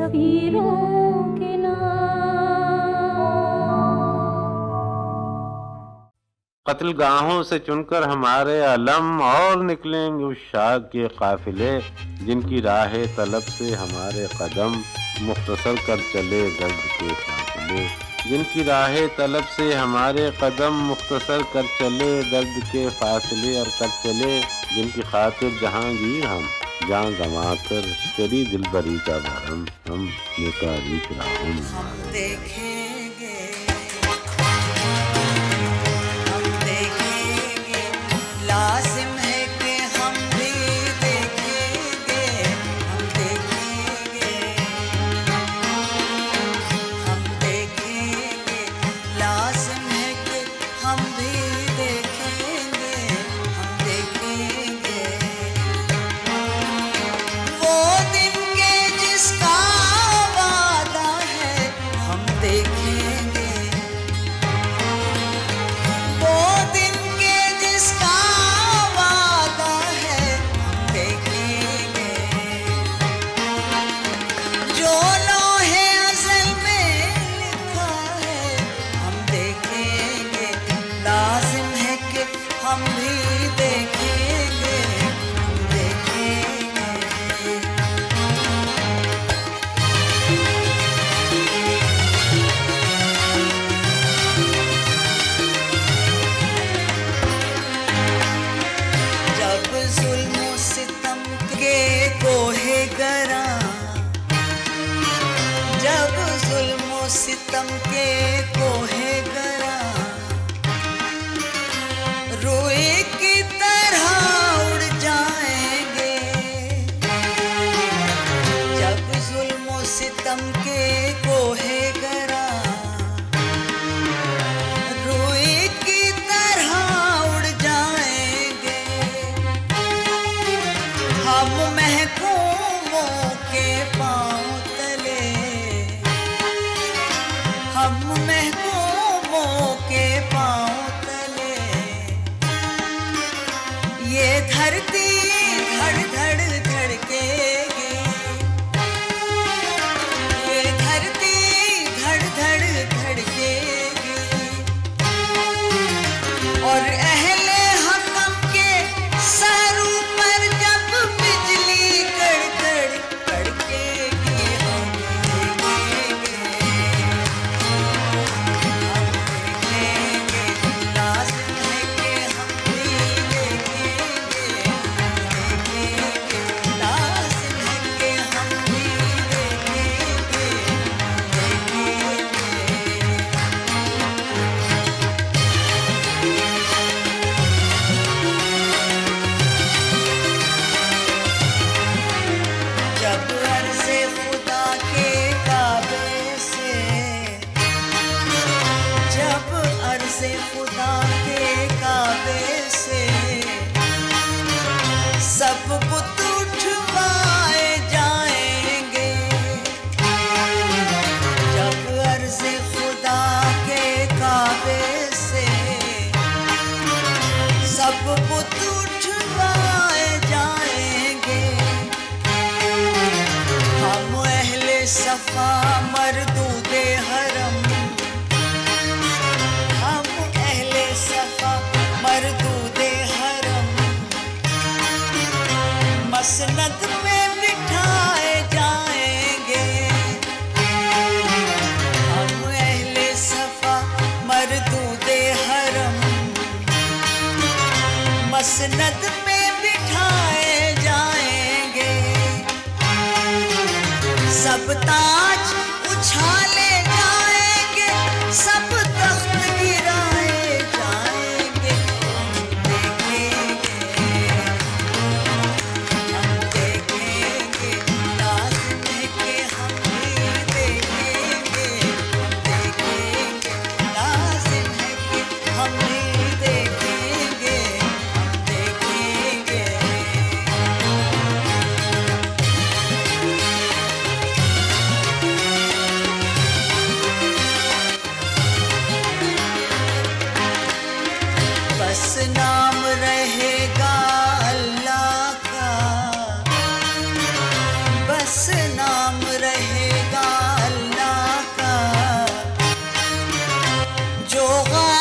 तस्वीरों के कत्लगाहों से चुनकर हमारे अलम और निकलेंगे उस शाद के काफिले, जिनकी राह तलब से हमारे कदम मुख्तसर कर चले दर्द के फासले, जिनकी राह तलब से हमारे कदम मुख्तसर कर चले दर्द के फासले और कर चले, जिनकी खातिर जहांगीर हम जान गंवा कर तेरी दिलबरी का भरम हम निकाली राहों में देखेंगे लाजिम है कि हम भी देखेंगे, हम देखेंगे, हम देखेंगे, लाजिम है कि हम भी देखेंगे, हम देखेंगे वो दिन के जिसका वादा है, हम देखेंगे वो दिन के जिसका हम भी देखेंगे, हम देखेंगे जब जुल्म सितम के कोहे गरा, जब जुल्म सितम के कोहे गरा रोए की तरह उड़ जाएंगे, जब जुल्म सितम के कोहे गरा रोए की तरह उड़ जाएंगे, हम महकूमों के पांव तले, हम महकूमों के पांव ये धरती धड़ धड़ धड़केगी, ये धरती धड़ धड़ धड़केगी और अहले हकम के सरों पर जब बिजली कड़कड़ कड़केगी, हम देखेंगे, हम देखेंगे, लाजिम है कि हम भी देखेंगे, लाजिम है कि हम भी देखेंगे, जब अर्ज़े खुदा के काबे से, जब अर्ज़े खुदा के काबे से सब बुत उठवाए जाएंगे, जब अर्ज़े खुदा के काबे से सब बुत उठवाए जाएंगे, हम अहले सफा मरदूदे हरम, हम अहले सफा मरदूदे हरम मसनद में बिठाए जाएंगे, हम अहले सफा मरदूदे हरम मसनद में बिठाए जाएंगे, सब ताज उछाले जाएंगे, सब तख्त गिराए जाएंगे, हम देखेंगे, लाजिम है कि हम भी देखेंगे, हम देखेंगे, लाजिम है कि हम भी देखेंगे, हम देखेंगे जो